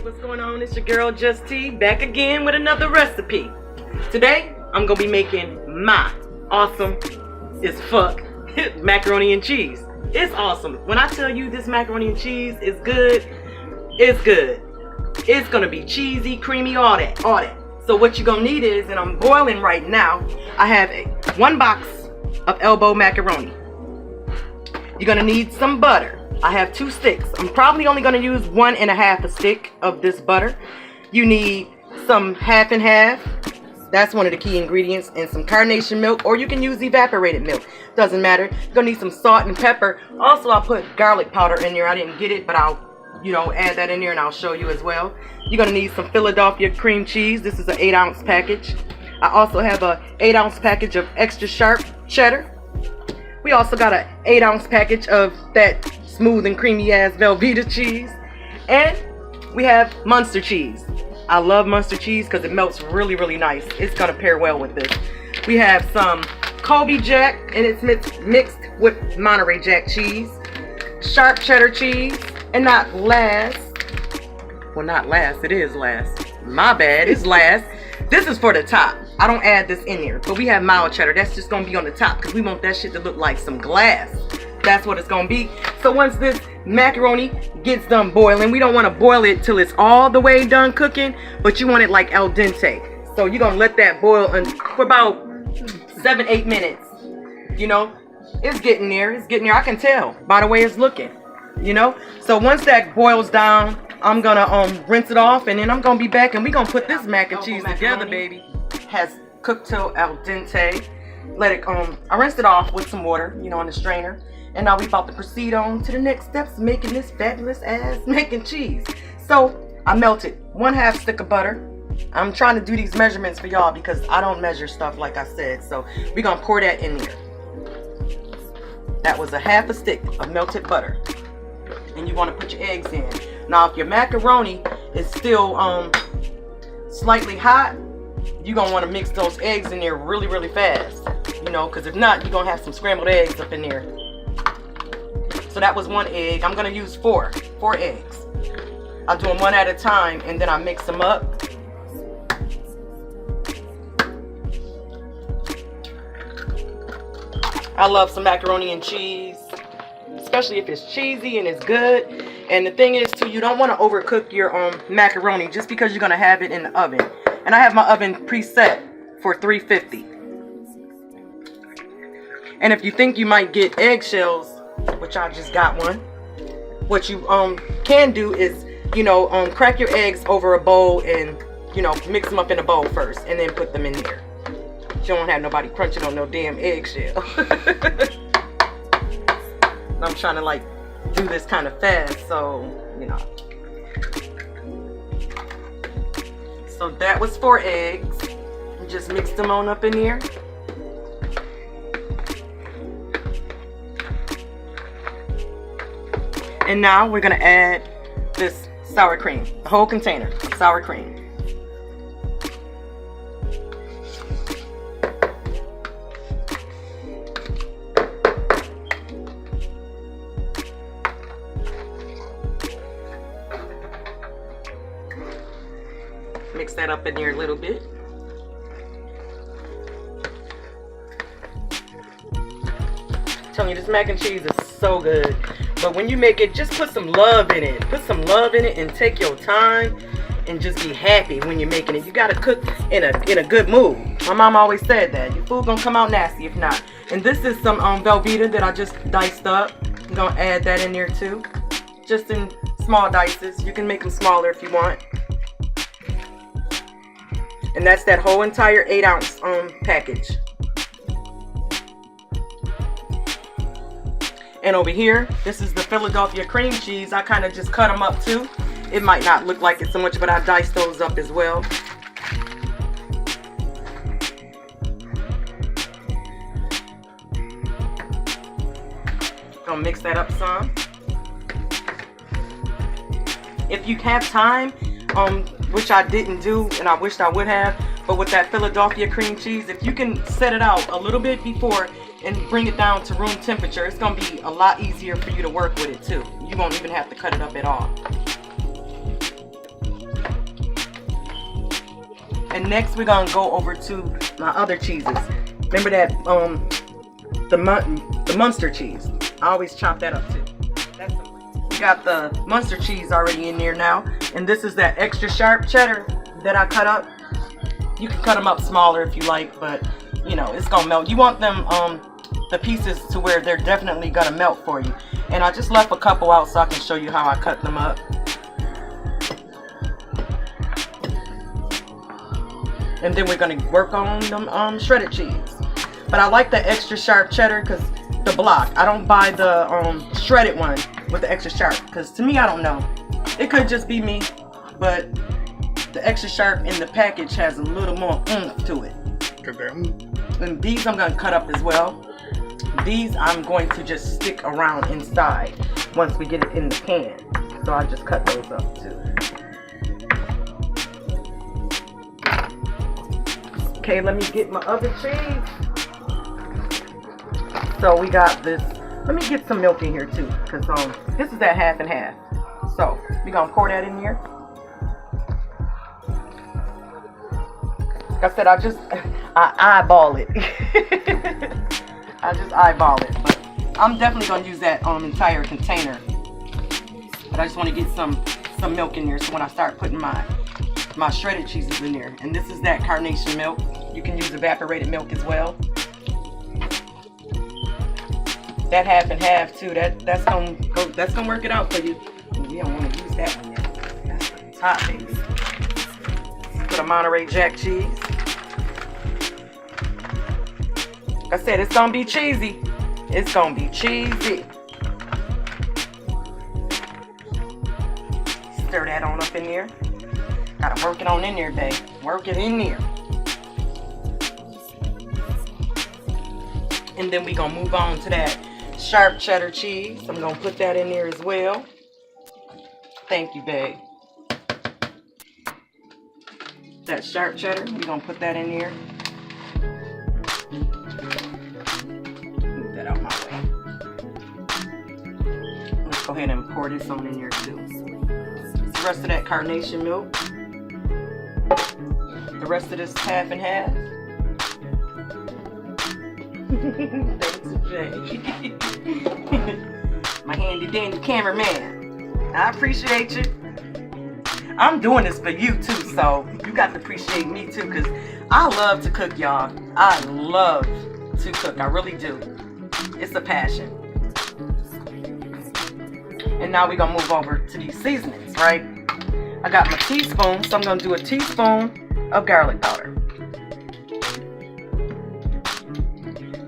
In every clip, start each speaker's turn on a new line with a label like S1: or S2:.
S1: What's going on? It's your girl Just T back again with another recipe. Today I'm gonna be making my awesome as fuck macaroni and cheese. It's awesome. When I tell you this macaroni and cheese is good, it's good. It's gonna be cheesy, creamy, all that. So what you're gonna need is, and I'm boiling right now, I have one box of elbow macaroni. You're gonna need some butter. I have 2 sticks. I'm probably only going to use 1.5 a stick of this butter. You need some half and half. That's one of the key ingredients. And some carnation milk, or you can use evaporated milk. Doesn't matter. You're going to need some salt and pepper. Also, I put garlic powder in there. I didn't get it, but I'll, add that in there and I'll show you as well. You're going to need some Philadelphia cream cheese. This is an 8-ounce package. I also have a 8-ounce package of extra sharp cheddar. We also got an 8-ounce package of that smooth and creamy ass Velveeta cheese, and we have Munster cheese. I love Munster cheese because it melts really nice. It's gonna pair well with this. We have some Colby Jack, and it's mixed with Monterey Jack cheese, sharp cheddar cheese, and not last, it is last. My bad, it's last. This is for the top. I don't add this in here, but we have mild cheddar. That's just gonna be on the top because we want that shit to look like some glass. That's what it's gonna be. So once this macaroni gets done boiling, we don't want to boil it till it's all the way done cooking, but you want it like al dente. So you're gonna let that boil for about 7-8 minutes. It's getting there. I can tell by the way it's looking. So once that boils down, I'm gonna rinse it off, and then I'm gonna be back, and we're gonna put this mac and cheese together, baby. Has cooked till al dente. Let it I rinsed it off with some water, in the strainer. And now we about to proceed on to the next steps, making this fabulous ass mac and cheese. So I melted 1/2 stick of butter. I'm trying to do these measurements for y'all because I don't measure stuff like I said. So we're gonna pour that in there. That was 1/2 stick of melted butter. And you want to put your eggs in. Now if your macaroni is still slightly hot, you're gonna want to mix those eggs in there really fast. Because if not, you're gonna have some scrambled eggs up in there. So that was 1 egg. I'm gonna use 4 eggs. I'll do them one at a time, and then I mix them up. I love some macaroni and cheese, especially if it's cheesy and it's good. And the thing is too, you don't want to overcook your macaroni just because you're gonna have it in the oven. And I have my oven preset for 350. And if you think you might get eggshells, which I just got one, what you can do is crack your eggs over a bowl and mix them up in a bowl first and then put them in there. You don't have nobody crunching on no damn eggshell. I'm trying to do this kind of fast, so So that was 4 eggs. Just mix them on up in here. And now we're gonna add this sour cream, the whole container of sour cream. Mix that up in there a little bit. I'm telling you, this mac and cheese is so good. But when you make it, just put some love in it. Put some love in it and take your time and just be happy when you're making it. You gotta cook in a good mood. My mom always said that. Your food gonna come out nasty if not. And this is some Velveeta that I just diced up. I'm gonna add that in there too. Just in small dices. You can make them smaller if you want. And that's that whole entire 8-ounce package. And over here, this is the Philadelphia cream cheese. I kind of just cut them up too. It might not look like it so much, but I diced those up as well. Gonna mix that up some. If you have time, which I didn't do and I wished I would have, but with that Philadelphia cream cheese, if you can set it out a little bit before and bring it down to room temperature, it's going to be a lot easier for you to work with it too. You won't even have to cut it up at all. And next we're gonna go over to my other cheeses. Remember that the Munster cheese. I always chop that up too. We got the Munster cheese already in there now, and this is that extra sharp cheddar that I cut up. You can cut them up smaller if you like, but you know it's gonna melt. You want them the pieces to where they're definitely gonna melt for you. And I just left a couple out so I can show you how I cut them up. And then we're gonna work on them shredded cheese. But I like the extra sharp cheddar because the block. I don't buy the shredded one with the extra sharp because to me, I don't know. It could just be me, but the extra sharp in the package has a little more oomph to it. And these I'm gonna cut up as well. These I'm going to just stick around inside once we get it in the pan. So I just cut those up too. Okay, let me get my other cheese. So we got this. Let me get some milk in here too, because this is that half and half. So we're gonna pour that in here. Like I said, I eyeball it. I just eyeball it, but I'm definitely gonna use that entire container. But I just want to get some milk in there, so when I start putting my shredded cheeses in there. And this is that carnation milk. You can use evaporated milk as well. That half and half too. That's gonna work it out for you. We don't want to use that one yet. That's the top, baby. Put a Monterey Jack cheese. Like I said, it's gonna be cheesy. It's gonna be cheesy. Stir that on up in there. Gotta work it on in there, babe. Work it in there. And then we gonna move on to that sharp cheddar cheese. I'm gonna put that in there as well. Thank you, babe. That sharp cheddar, we're gonna put that in there. Move that out my way. Let's go ahead and pour this on in there too. The rest of that carnation milk. The rest of this half and half. Thanks, Jay. My handy dandy cameraman. I appreciate you. I'm doing this for you too, so you got to appreciate me too, because I love to cook, y'all. I love to cook. I really do. It's a passion. And now we're going to move over to these seasonings, right? I got my teaspoon, so I'm going to do a teaspoon of garlic powder.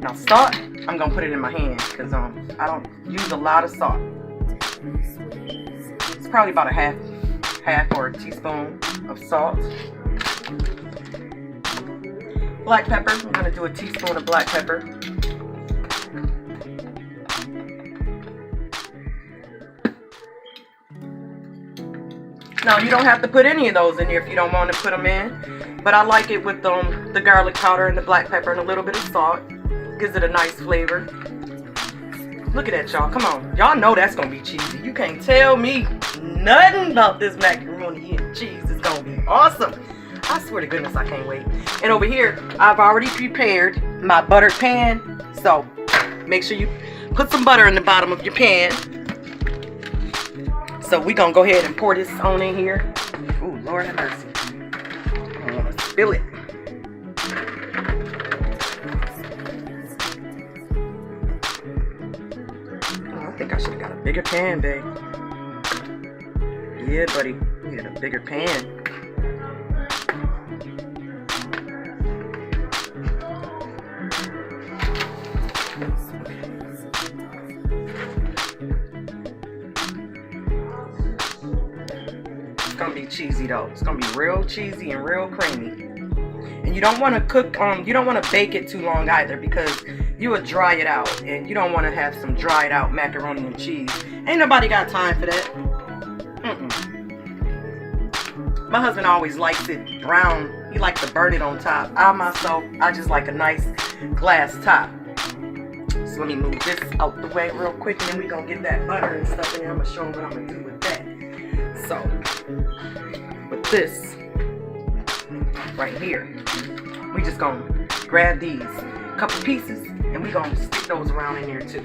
S1: Now salt, I'm going to put it in my hand because I don't use a lot of salt. It's probably about a half or a teaspoon of salt. Black pepper, I'm going to do a teaspoon of black pepper. Now you don't have to put any of those in here if you don't want to put them in, but I like it with the garlic powder and the black pepper and a little bit of salt. Gives it a nice flavor. Look at that, y'all. Come on. Y'all know that's going to be cheesy. You can't tell me nothing about this macaroni and cheese. It's going to be awesome. I swear to goodness, I can't wait. And over here, I've already prepared my buttered pan. So, make sure you put some butter in the bottom of your pan. So, we're going to go ahead and pour this on in here. Ooh, Lord have mercy. I don't want to spill it. I think I should have got a bigger pan, babe. Yeah, buddy. We got a bigger pan. It's gonna be cheesy though. It's gonna be real cheesy and real creamy. And you don't want to cook, you don't want to bake it too long either, because you would dry it out, and you don't want to have some dried out macaroni and cheese. Ain't nobody got time for that. My husband always likes it brown. He likes to burn it on top. I myself, I just like a nice glass top. So let me move this out the way real quick, and then we're going to get that butter and stuff in there. I'm going to show them what I'm going to do with that. So, with this, right here. We just gonna grab these couple pieces and we gonna stick those around in there too.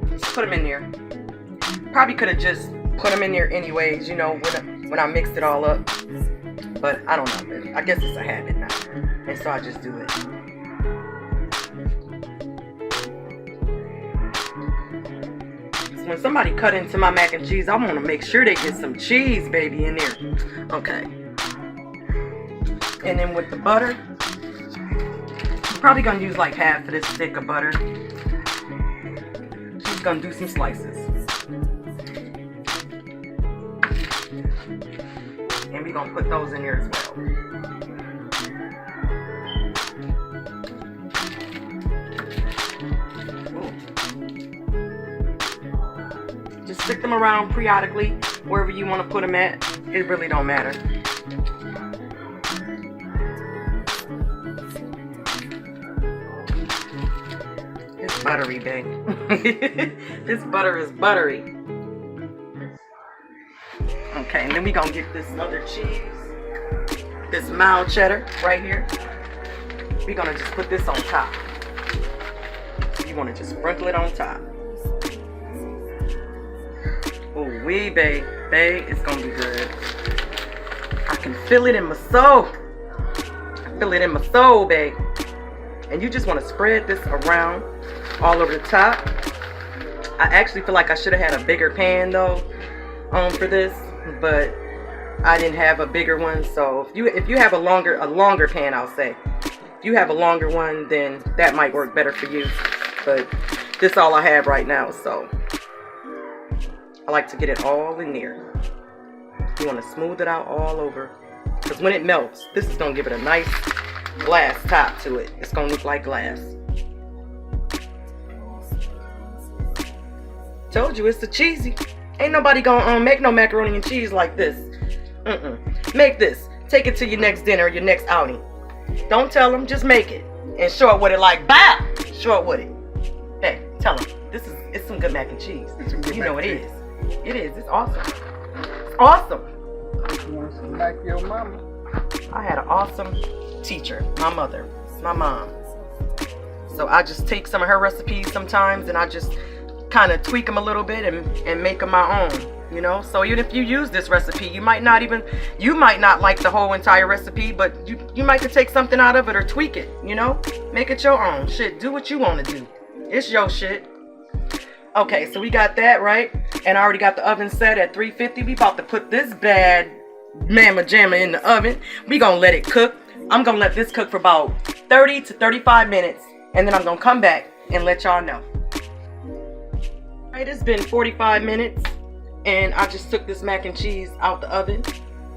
S1: Just put them in there. Probably could have just put them in there anyways, you know, when I mixed it all up. But I don't know. I guess it's a habit now. And so I just do it. So when somebody cut into my mac and cheese, I want to make sure they get some cheese, baby, in there. Okay. And then with the butter, I'm probably going to use like half of this stick of butter. Just going to do some slices. And we're going to put those in here as well. Ooh. Just stick them around periodically, wherever you want to put them at. It really don't matter. It's buttery, babe. This butter is buttery. Okay, and then we're gonna get this other cheese, this mild cheddar right here. We're gonna just put this on top. You wanna just sprinkle it on top. Oh, wee, babe, it's gonna be good. I can feel it in my soul. I feel it in my soul, babe. And you just wanna spread this around all over the top. I actually feel like I should have had a bigger pan though, for this. But I didn't have a bigger one, so if you have a longer pan, I'll say. If you have a longer one, then that might work better for you. But this is all I have right now, so I like to get it all in there. You want to smooth it out all over, because when it melts, this is gonna give it a nice glass top to it. It's gonna look like glass. Told you it's the cheesy. Ain't nobody gonna make no macaroni and cheese like this. Make this. Take it to your next dinner or your next outing. Don't tell them, just make it. And show it with it like, bow! Show it with it. Hey, tell them, it's some good mac and cheese. You know it is. It is. It's awesome. It's awesome.
S2: You want some like your mama?
S1: I had an awesome teacher, my mother, my mom. So I just take some of her recipes sometimes and I just kind of tweak them a little bit and make them my own, you know. So even if you use this recipe, you might not like the whole entire recipe, but you might could take something out of it or tweak it, you know. Make it your own shit. Do what you want to do. It's your shit. Okay, so we got that right, and I already got the oven set at 350. We about to put this bad mamma jamma in the oven. We gonna let it cook. I'm gonna let this cook for about 30 to 35 minutes, and then I'm gonna come back and let y'all know. It's been 45 minutes and I just took this mac and cheese out the oven.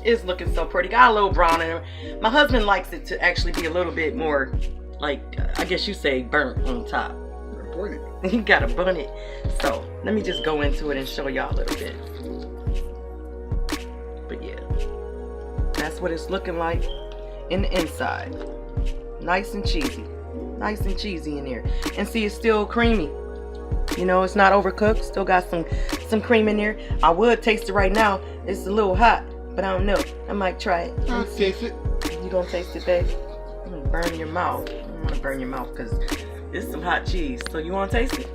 S1: It's looking so pretty. Got a little brown in it. My husband likes it to actually be a little bit more, like, I guess you say burnt on top. You gotta burn it. So let me just go into it and show y'all a little bit. But yeah, that's what it's looking like in the inside. Nice and cheesy. Nice and cheesy in there. And see, it's still creamy. You know, it's not overcooked. Still got some cream in there. I would taste it right now. It's a little hot, but I don't know. I might try it.
S2: I'll taste it.
S1: You gonna taste it, babe? I'm gonna burn your mouth. I'm gonna burn your mouth because it's some hot cheese. So you wanna taste it?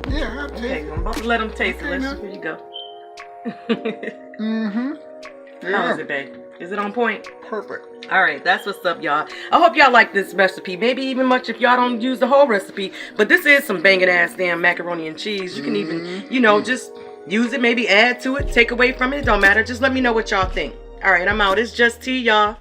S2: Yeah, I'll taste it.
S1: Okay, I'm about to let them taste
S2: Okay,
S1: it.
S2: now.
S1: Here you go.
S2: Yeah.
S1: How is it, babe? Is it on point?
S2: Perfect.
S1: All right, that's what's up, y'all. I hope y'all like this recipe. Maybe even much if y'all don't use the whole recipe. But this is some banging ass damn macaroni and cheese. You can even, you know, just use it. Maybe add to it, take away from it. It don't matter. Just let me know what y'all think. All right, I'm out. It's just tea, y'all.